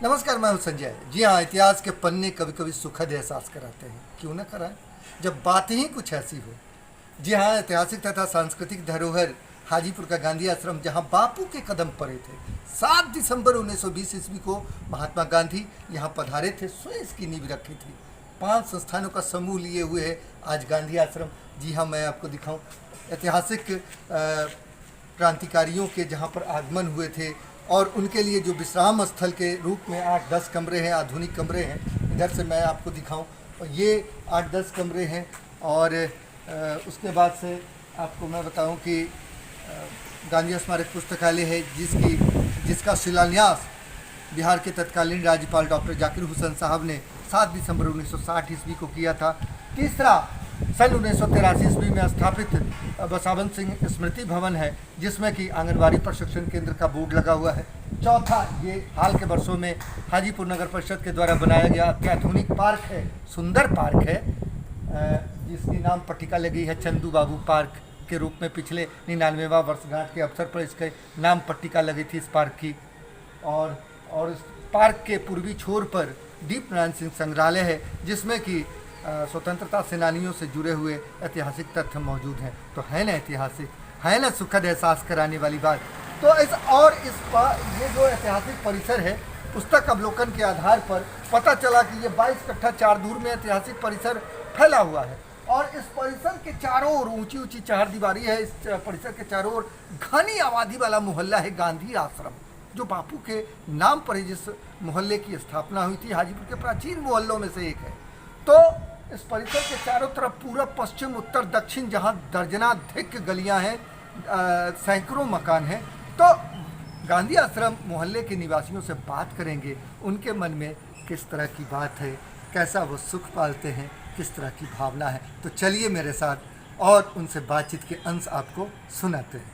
नमस्कार, मैं हूं संजय। जी हाँ, इतिहास के पन्ने कभी कभी सुखद एहसास कराते हैं, क्यों न कराएं जब बात ही कुछ ऐसी हो। जी हाँ, ऐतिहासिक तथा सांस्कृतिक धरोहर हाजीपुर का गांधी आश्रम, जहाँ बापू के कदम पड़े थे। 7 दिसंबर 1920 ईस्वी को महात्मा गांधी यहाँ पधारे थे, स्वयं इसकी नींव रखी थी। 5 संस्थानों का समूह लिए हुए है आज गांधी आश्रम। जी हाँ, मैं आपको दिखाऊं ऐतिहासिक क्रांतिकारियों के जहाँ पर आगमन हुए थे और उनके लिए जो विश्राम स्थल के रूप में 8-10 कमरे हैं, आधुनिक कमरे हैं। इधर से मैं आपको दिखाऊं, और ये 8-10 कमरे हैं। और उसके बाद से आपको मैं बताऊं कि गांधी स्मारक पुस्तकालय है, जिसका शिलान्यास बिहार के तत्कालीन राज्यपाल डॉक्टर जाकिर हुसैन साहब ने 7 दिसंबर 1960 ईस्वी को किया था। तीसरा, सन 1983 ईस्वी में स्थापित बसावन सिंह स्मृति भवन है, जिसमें कि आंगनबाड़ी प्रशिक्षण केंद्र का बोर्ड लगा हुआ है। चौथा, ये हाल के वर्षों में हाजीपुर नगर परिषद के द्वारा बनाया गया अत्याधुनिक पार्क है, सुंदर पार्क है, जिसकी नाम पट्टिका लगी है चंदू बाबू पार्क के रूप में। पिछले 99वां वर्षगांठ के अवसर पर इसके नाम पट्टिका लगी थी इस पार्क की। और इस पार्क के पूर्वी छोर पर दीप नारायण सिंह संग्रहालय है, जिसमें कि स्वतंत्रता सेनानियों से जुड़े हुए ऐतिहासिक तथ्य मौजूद हैं। तो है ना ऐतिहासिक, है ना सुखद एहसास कराने वाली बात। तो ये जो ऐतिहासिक परिसर है, पुस्तक अवलोकन के आधार पर पता चला कि ये 22 कट्ठा 4 दूर में ऐतिहासिक परिसर फैला हुआ है। और इस परिसर के चारों ओर ऊंची ऊंची चहारदीवारी है। इस परिसर के चारों ओर घनी आबादी वाला मोहल्ला है गांधी आश्रम, जो बापू के नाम पर ही जिस मोहल्ले की स्थापना हुई थी, हाजीपुर के प्राचीन मोहल्लों में से एक है। तो इस परिसर के चारों तरफ पूरब, पश्चिम, उत्तर, दक्षिण, जहाँ दर्जनाधिक गलियां हैं, सैकड़ों मकान हैं। तो गांधी आश्रम मोहल्ले के निवासियों से बात करेंगे, उनके मन में किस तरह की बात है, कैसा वो सुख पालते हैं, किस तरह की भावना है। तो चलिए मेरे साथ और उनसे बातचीत के अंश आपको सुनाते हैं।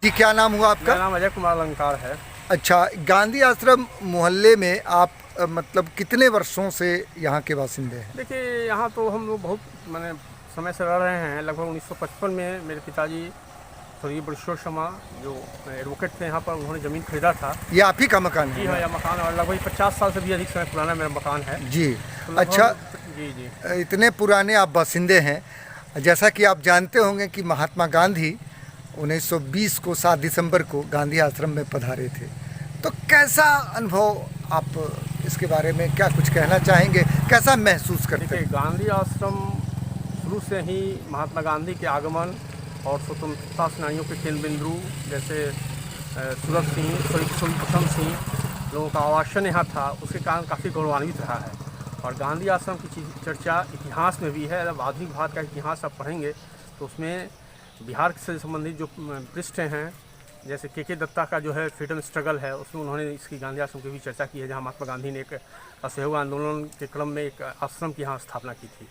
जी, क्या नाम हुआ आपका? मेरा नाम अजय कुमार अलंकार है। अच्छा, गांधी आश्रम मोहल्ले में आप मतलब कितने वर्षों से यहाँ के बासिंदे हैं? देखिए, यहाँ तो हम लोग बहुत मैंने समय से रह रहे हैं। लगभग 1955 में मेरे पिताजी स्वर्गीय बृहस्पति शर्मा, जो एडवोकेट थे यहाँ पर, उन्होंने ज़मीन खरीदा था। ये आप ही का मकान है? जी हाँ, यह मकान और लगभग 50 साल से भी अधिक समय पुराना मेरा मकान है जी। तो अच्छा जी जी, इतने पुराने आप बासिंदे हैं। जैसा कि आप जानते होंगे कि महात्मा गांधी 1920 को 7 दिसंबर को गांधी आश्रम में पधारे थे। तो कैसा अनुभव, आप इसके बारे में क्या कुछ कहना चाहेंगे, कैसा महसूस करते हैं? देखिए, गांधी आश्रम शुरू से ही महात्मा गांधी के आगमन और स्वतंत्रता सेनानियों के केंद्र बिंदु, जैसे सूरत सिंह, प्रथम सिंह लोगों का आवासन यहाँ था, उसके कारण काफ़ी गौरवान्वित रहा है। और गांधी आश्रम की चर्चा इतिहास में भी है। जब आधुनिक भारत का इतिहास आप पढ़ेंगे तो उसमें बिहार से संबंधित जो पृष्ठ हैं, जैसे के दत्ता का जो है फ्रीडम स्ट्रगल है, उसमें उन्होंने इसकी गांधी आश्रम की भी चर्चा की है, जहाँ महात्मा गांधी ने एक असहयोग आंदोलन के क्रम में एक आश्रम की यहाँ स्थापना की थी।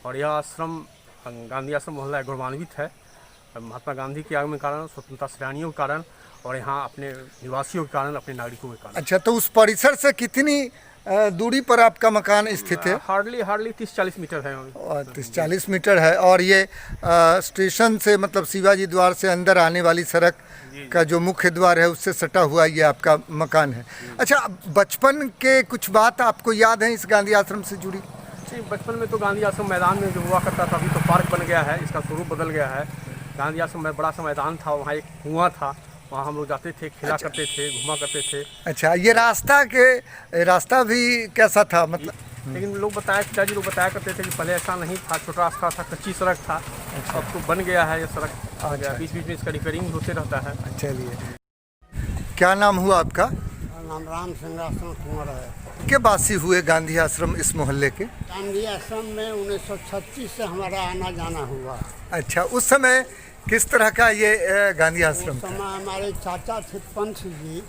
और यह आश्रम, गांधी आश्रम मोहल्ला गौरवान्वित है महात्मा गांधी के आगमन के कारण, स्वतंत्रता सेनानियों के कारण और यहाँ अपने निवासियों के कारण, अपने नागरिकों के कारण। अच्छा, तो उस परिसर से कितनी दूरी पर आपका मकान स्थित है? हार्डली 30-40 मीटर है। 30-40 मीटर है। और ये स्टेशन से, मतलब शिवाजी द्वार से अंदर आने वाली सड़क का जो मुख्य द्वार है, उससे सटा हुआ ये आपका मकान है। अच्छा, बचपन के कुछ बात आपको याद है इस गांधी आश्रम से जुड़ी? जी, बचपन में तो गांधी आश्रम मैदान में जो हुआ करता था, अभी तो पार्क बन गया है, इसका स्वरूप बदल गया है। गांधी आश्रम में बड़ा सा मैदान था, वहाँ एक कुआं था, वहाँ हम लोग जाते थे, खेला करते थे, घुमा करते थे। अच्छा, ये रास्ता भी कैसा था मतलब? लेकिन पिताजी लोग बताया करते थे कि पहले ऐसा नहीं था, छोटा रास्ता था, कच्ची सड़क था। अच्छा। अब तो बन गया है ये सड़क, आ गया। बीच बीच में इसका रिपेयरिंग होते रहता है। चलिए, क्या नाम हुआ आपका? नाम राम सिंहासन कुंवर है। के वासी हुए गांधी आश्रम इस मोहल्ले के? गांधी आश्रम में 1936 से हमारा आना जाना हुआ। अच्छा, उस समय किस तरह का ये गांधी आश्रम उस था? समय हमारे चाचा थे पंथ जी।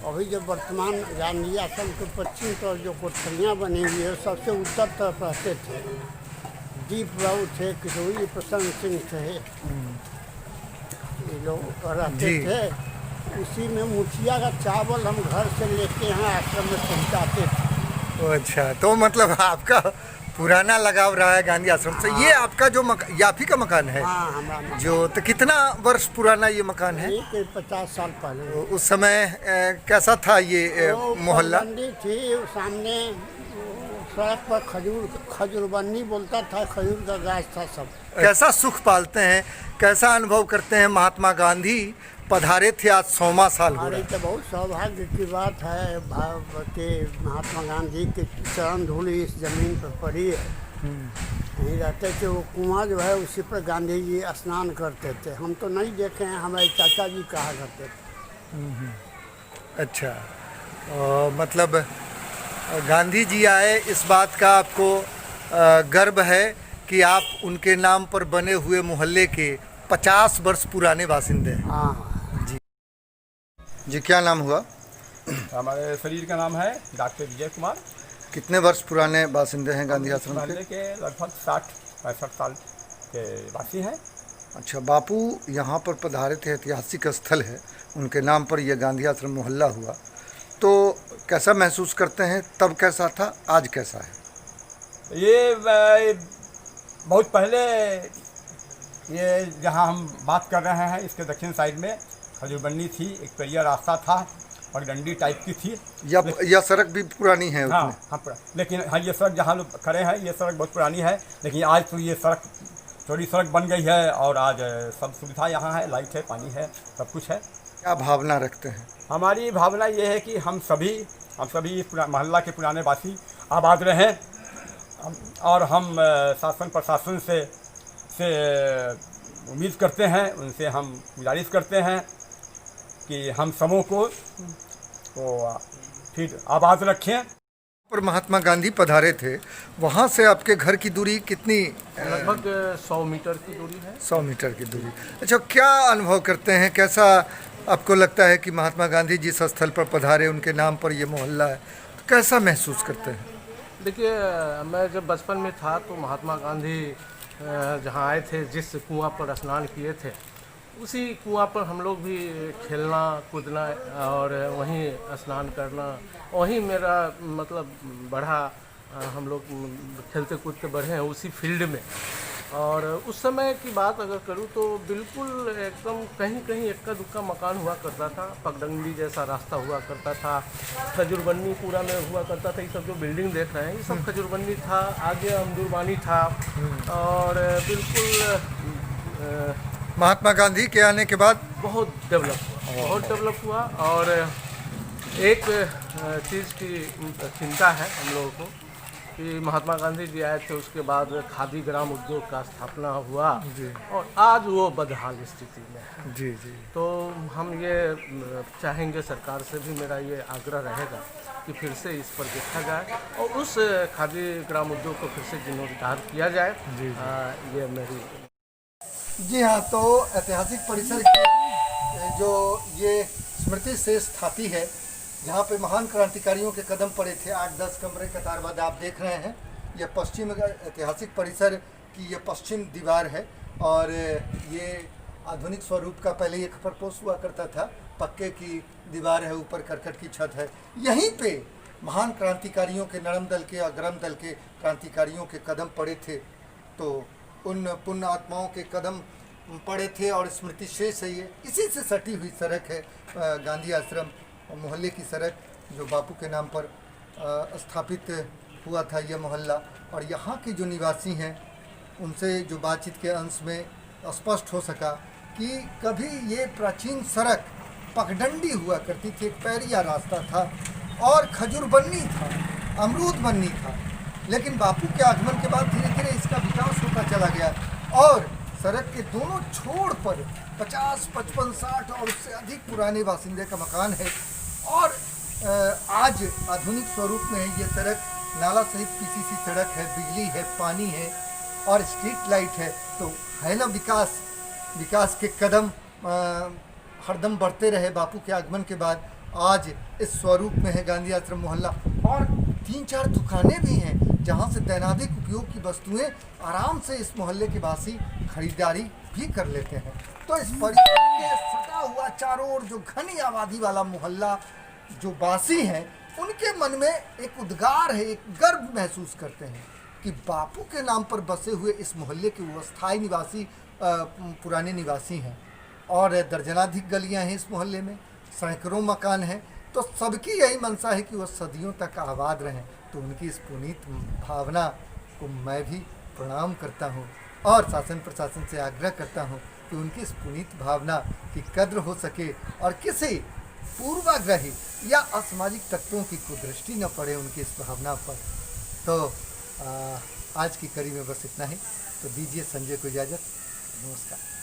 अभी जो वर्तमान गांधी आश्रम के पश्चिम तरफ जो कोठरियाँ बनी हुई है, सबसे उत्तर तरफ रहते थे। दीप बाबू थे, किशोरी प्रसन्न सिंह थे, ये लोग रहते थे। उसी में मुठिया का चावल हम घर से लेके यहाँ आश्रम में पहुँचाते थे। अच्छा, तो मतलब आपका पुराना लगाव रहा है गांधी आश्रम से। ये आपका जो ये आप ही का मकान है? हाँ, हमारा मकान। जो तो कितना वर्ष पुराना ये मकान है? ये 50 साल पहले। उस समय कैसा था ये वो मोहल्ला? पगडंडी थी सामने, सड़क पर खजूरबन्नी बोलता था, खजूर का गाछ था सब। कैसा सुख पालते हैं, कैसा अनुभव करते हैं? महात्मा गांधी पधारे थे, आज 100वां साल हो रहा अरे है। तो बहुत सौभाग्य की बात है कि महात्मा गांधी की चरण धूलि इस जमीन पर पड़ी है। यहीं रहते थे, वो कुआं जो है उसी पर गांधी जी स्नान करते थे। हम तो नहीं देखे हैं, हमारे चाचा जी कहा करते थे। अच्छा, मतलब गांधी जी आए, इस बात का आपको गर्व है कि आप उनके नाम पर बने हुए मोहल्ले के 50 वर्ष पुराने बासिंदे हैं। हाँ जी, क्या नाम हुआ? हमारे शरीर का नाम है डॉक्टर विजय कुमार। कितने वर्ष पुराने बासिंदे हैं गांधी आश्रम मोहल्ले के? के लगभग 60-65 साल के वासी हैं। अच्छा, बापू यहाँ पर पधारे थे, ऐतिहासिक स्थल है, उनके नाम पर यह गांधी आश्रम मोहल्ला हुआ, तो कैसा महसूस करते हैं? तब कैसा था, आज कैसा है? ये बहुत पहले, ये जहाँ हम बात कर रहे हैं इसके दक्षिण साइड में खजूरबन्नी थी, एक पेरिया रास्ता था और डंडी टाइप की थी। यह सड़क भी पुरानी है हाँ उतनी? हाँ, लेकिन हाँ, ये सड़क जहाँ लोग खड़े हैं ये सड़क बहुत पुरानी है, लेकिन आज तो ये सड़क चौड़ी सड़क बन गई है और आज सब सुविधा यहाँ है, लाइट है, पानी है, सब कुछ है। क्या भावना रखते हैं? हमारी भावना ये है कि हम सभी मोहल्ला के पुराने वासी आबाद रहें और हम शासन प्रशासन से उम्मीद करते हैं, उनसे हम गुजारिश करते हैं कि हम सबों को फिर आबाद रखें। पर महात्मा गांधी पधारे थे, वहाँ से आपके घर की दूरी कितनी? लगभग 100 मीटर की दूरी है। 100 मीटर की दूरी। अच्छा, क्या अनुभव करते हैं, कैसा आपको लगता है कि महात्मा गांधी जिस स्थल पर पधारे, उनके नाम पर ये मोहल्ला है, तो कैसा महसूस करते हैं? देखिए, मैं जब बचपन में था तो महात्मा गांधी जहाँ आए थे, जिस कुआं पर स्नान किए थे, उसी कुआं पर हम लोग भी खेलना कूदना और वहीं स्नान करना, वहीं मेरा मतलब बढ़ा। हम लोग खेलते कूदते बढ़े हैं उसी फील्ड में। और उस समय की बात अगर करूँ तो बिल्कुल एकदम कहीं कहीं इक्का दुक्का मकान हुआ करता था, पगडंडी जैसा रास्ता हुआ करता था, खजूरबन्नी पूरा में हुआ करता था। ये सब जो बिल्डिंग देख रहे हैं ये सब खजूरबन्नी था, आगे अमदुरबानी था। और बिल्कुल महात्मा गांधी के आने के बाद बहुत डेवलप हुआ। और एक चीज़ की चिंता है हम लोगों को कि महात्मा गांधी जी आए थे, उसके बाद खादी ग्राम उद्योग का स्थापना हुआ और आज वो बदहाल स्थिति में है। जी जी, तो हम ये चाहेंगे, सरकार से भी मेरा ये आग्रह रहेगा कि फिर से इस पर देखा जाए और उस खादी ग्राम उद्योग को फिर से जीर्णोद्धार किया जाए। ये मेरी। जी हाँ, तो ऐतिहासिक परिसर की जो ये स्मृति से स्थापी है, जहाँ पे महान क्रांतिकारियों के कदम पड़े थे, 8-10 कमरे कतारबद्ध आप देख रहे हैं। यह पश्चिम ऐतिहासिक परिसर की ये पश्चिम दीवार है और ये आधुनिक स्वरूप का पहले ये खपरपोश हुआ करता था, पक्के की दीवार है, ऊपर करकट की छत है। यहीं पे महान क्रांतिकारियों के नरम दल के, अग्रम दल के क्रांतिकारियों के कदम पड़े थे, तो उन पुण्य आत्माओं के कदम पड़े थे और स्मृति शेष है। ये इसी से सटी हुई सड़क है, गांधी आश्रम मोहल्ले की सड़क, जो बापू के नाम पर स्थापित हुआ था यह मोहल्ला। और यहाँ के जो निवासी हैं उनसे जो बातचीत के अंश में स्पष्ट हो सका कि कभी ये प्राचीन सड़क पगडंडी हुआ करती थी, एक पैरिया रास्ता था और खजूरबन्नी था, अमरूद बन्नी था। लेकिन बापू के आगमन के बाद धीरे धीरे इसका विकास होता चला गया और सड़क के दोनों छोर पर 50, 55, 60 और उससे अधिक पुराने बासिंदे का मकान है। और आज आधुनिक स्वरूप में है ये सड़क, नाला सहित पीसीसी सड़क है, बिजली है, पानी है और स्ट्रीट लाइट है। तो है ना विकास के कदम हरदम बढ़ते रहे बापू के आगमन के बाद। आज इस स्वरूप में है गांधी आश्रम मोहल्ला और 3-4 दुकानें भी हैं जहां से दैनिक उपयोग की वस्तुएं आराम से इस मोहल्ले के वासी खरीदारी भी कर लेते हैं। तो इस परिसर के सटा हुआ चारों ओर जो घनी आबादी वाला मोहल्ला, जो वासी हैं, उनके मन में एक उद्गार है, एक गर्व महसूस करते हैं कि बापू के नाम पर बसे हुए इस मोहल्ले के वो अस्थायी निवासी पुराने निवासी हैं और दर्जनाधिक गलियां हैं इस मोहल्ले में, सैकड़ों मकान हैं। तो सबकी यही मंशा है कि वह सदियों तक आबाद रहें। तो उनकी इस पुनीत भावना को मैं भी प्रणाम करता हूँ और शासन प्रशासन से आग्रह करता हूँ कि उनकी इस पुनीत भावना की कद्र हो सके और किसी पूर्वाग्रही या असामाजिक तत्वों की कुदृष्टि न पड़े उनकी इस भावना पर। तो आज की कड़ी में बस इतना ही। तो दीजिए संजय को इजाज़त। नमस्कार।